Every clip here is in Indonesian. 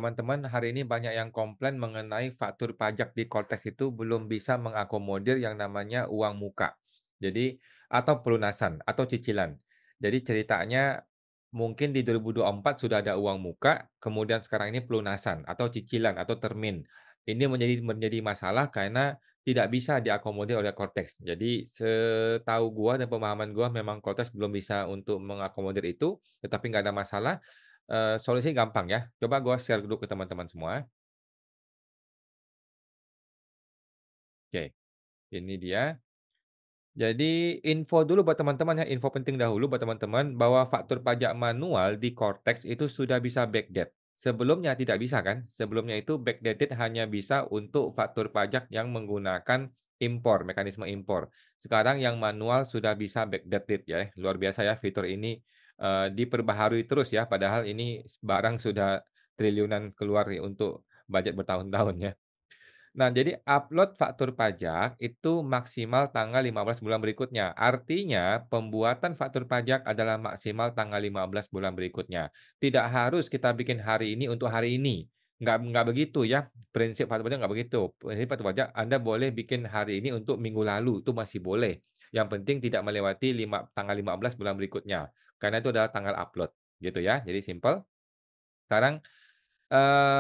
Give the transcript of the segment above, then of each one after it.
teman-teman hari ini banyak yang komplain mengenai faktur pajak di Kortex itu belum bisa mengakomodir yang namanya uang muka. Jadi atau pelunasan atau cicilan. Jadi ceritanya mungkin di 2024 sudah ada uang muka, kemudian sekarang ini pelunasan atau cicilan atau termin. Ini menjadi masalah karena tidak bisa diakomodir oleh Kortex. Jadi setahu gua dan pemahaman gua memang Kortex belum bisa untuk mengakomodir itu, tetapi nggak ada masalah. Solusinya gampang ya, coba gua share dulu ke teman-teman semua. Oke, ini dia. Jadi info dulu buat teman-teman ya, info penting dahulu buat teman-teman bahwa faktur pajak manual di Cortex itu sudah bisa backdate. Sebelumnya tidak bisa kan? Sebelumnya itu backdated hanya bisa untuk faktur pajak yang menggunakan impor, mekanisme impor. Sekarang yang manual sudah bisa backdated ya, luar biasa ya fitur ini, diperbaharui terus ya, padahal ini barang sudah triliunan keluar ya untuk budget bertahun-tahun ya. Nah, jadi upload faktur pajak itu maksimal tanggal 15 bulan berikutnya. Artinya, pembuatan faktur pajak adalah maksimal tanggal 15 bulan berikutnya. Tidak harus kita bikin hari ini untuk hari ini. Nggak begitu ya, prinsip faktur pajak nggak begitu. Prinsip faktur pajak Anda boleh bikin hari ini untuk minggu lalu, itu masih boleh. Yang penting tidak melewati tanggal 15 bulan berikutnya. Karena itu adalah tanggal upload, gitu ya. Jadi simple. Sekarang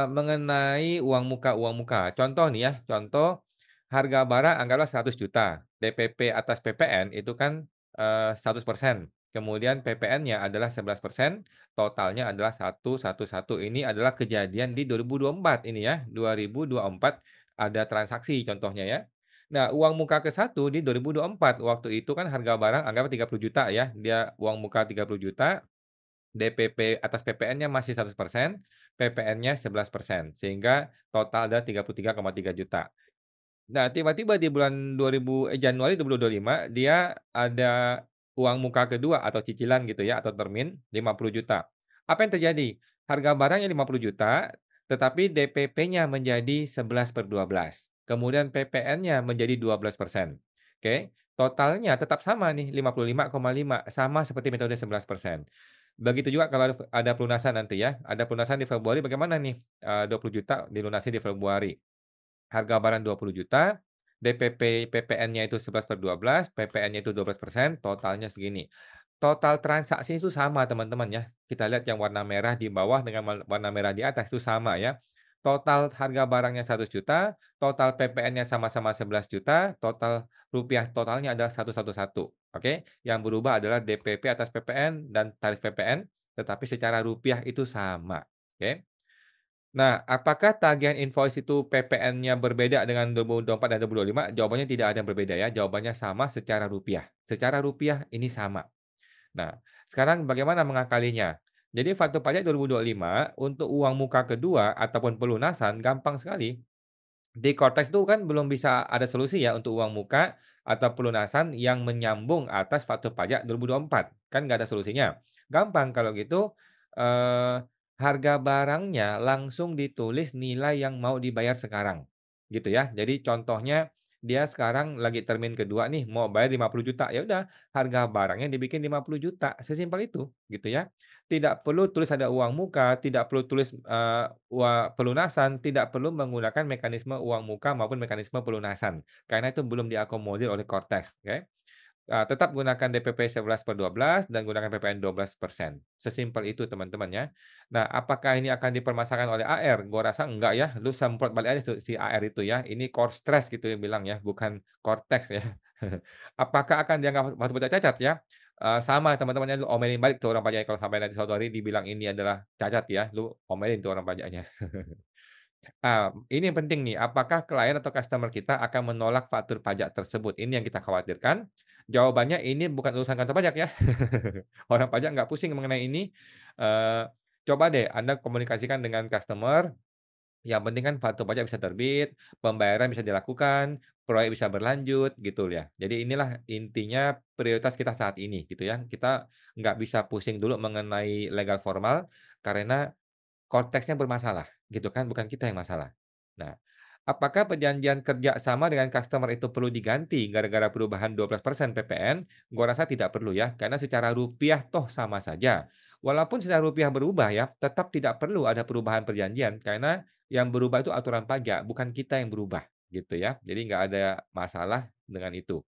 mengenai uang muka. Contoh nih ya, contoh harga barang anggaplah 100 juta, DPP atas PPN itu kan, 100%, kemudian PPN-nya adalah 11%, totalnya adalah 111. Ini adalah kejadian di 2024 ini ya, 2024 ada transaksi contohnya ya. Nah, uang muka ke-1 di 2024, waktu itu kan harga barang anggaplah 30 juta ya, dia uang muka 30 juta. DPP atas PPN-nya masih 100%, PPN-nya 11%, sehingga total ada 33,3 juta. Nah, tiba-tiba di bulan Januari 2025 dia ada uang muka kedua atau cicilan gitu ya, atau termin 50 juta. Apa yang terjadi? Harga barangnya 50 juta, tetapi DPP-nya menjadi 11/12, kemudian PPN-nya menjadi 12%. Oke, totalnya tetap sama nih 55,5, sama seperti metode 11%. Begitu juga kalau ada pelunasan nanti ya, ada pelunasan di Februari bagaimana nih? 20 juta dilunasi di Februari. Harga barang 20 juta, DPP PPN-nya itu 11/12, PPN-nya itu 12%, totalnya segini. Total transaksi itu sama teman-teman ya. Kita lihat yang warna merah di bawah dengan warna merah di atas itu sama ya. Total harga barangnya 100 juta, total PPN-nya sama-sama 11 juta, total rupiah totalnya adalah 111. Oke, yang berubah adalah DPP atas PPN dan tarif PPN, tetapi secara rupiah itu sama. Oke. Nah, apakah tagihan invoice itu PPN-nya berbeda dengan 2024 dan 2025? Jawabannya tidak ada yang berbeda ya, jawabannya sama secara rupiah. Secara rupiah ini sama. Nah, sekarang bagaimana mengakalinya? Jadi faktur pajak 2025 untuk uang muka kedua ataupun pelunasan gampang sekali. Di Cortex itu kan belum bisa ada solusi ya untuk uang muka atau pelunasan yang menyambung atas faktur pajak 2024, kan nggak ada solusinya. Gampang kalau gitu, harga barangnya langsung ditulis nilai yang mau dibayar sekarang, gitu ya. Jadi contohnya dia sekarang lagi termin kedua nih mau bayar 50 juta, ya udah harga barangnya dibikin 50 juta, sesimpel itu, gitu ya. Tidak perlu tulis ada uang muka, tidak perlu tulis, pelunasan, tidak perlu menggunakan mekanisme uang muka maupun mekanisme pelunasan, karena itu belum diakomodir oleh Cortex, oke. Tetap gunakan DPP 11/12 dan gunakan PPN 12%. Sesimpel itu teman-teman ya. Nah, apakah ini akan dipermasalahkan oleh AR? Gua rasa enggak ya, lu semprot balik aja si AR itu ya, ini core stress gitu yang bilang ya, bukan Cortex ya. Apakah akan dianggap faktur pajak cacat ya? Sama teman-teman ya, lu omelin balik tuh orang pajaknya kalau sampai nanti suatu hari dibilang ini adalah cacat ya, lu omelin tuh orang pajaknya. Ini yang penting nih, apakah klien atau customer kita akan menolak faktur pajak tersebut? Ini yang kita khawatirkan. Jawabannya ini bukan urusan kantor pajak ya. Orang pajak nggak pusing mengenai ini. Eee, Coba deh Anda komunikasikan dengan customer, yang penting kan faktur pajak bisa terbit, pembayaran bisa dilakukan, proyek bisa berlanjut, gitu ya. Jadi inilah intinya prioritas kita saat ini, gitu ya. Kita nggak bisa pusing dulu mengenai legal formal, karena konteksnya bermasalah, gitu kan, bukan kita yang masalah. Nah, Apakah perjanjian kerja sama dengan customer itu perlu diganti gara-gara perubahan 12% PPN? Gua rasa tidak perlu ya, karena secara rupiah toh sama saja. Walaupun secara rupiah berubah ya, tetap tidak perlu ada perubahan perjanjian karena yang berubah itu aturan pajak, bukan kita yang berubah gitu ya. Jadi nggak ada masalah dengan itu.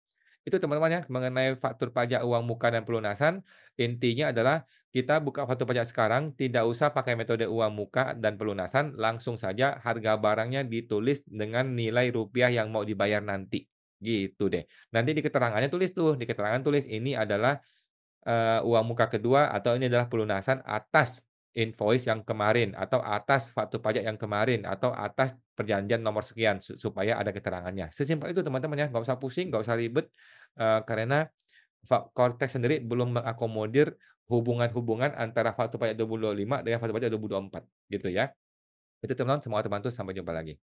Itu teman-teman ya, mengenai faktur pajak uang muka dan pelunasan, intinya adalah kita buka faktur pajak sekarang, tidak usah pakai metode uang muka dan pelunasan, langsung saja harga barangnya ditulis dengan nilai rupiah yang mau dibayar nanti, gitu deh. Nanti di keterangannya tulis tuh, di keterangan tulis ini adalah uang muka kedua atau ini adalah pelunasan atas invoice yang kemarin, atau atas faktur pajak yang kemarin, atau atas perjanjian nomor sekian, supaya ada keterangannya. Sesimpel itu teman-teman ya, nggak usah pusing, nggak usah ribet, karena Cortex sendiri belum mengakomodir hubungan-hubungan antara faktur pajak 2025 dengan faktur pajak 2024, gitu ya. Itu teman-teman, semoga terbantu, sampai jumpa lagi.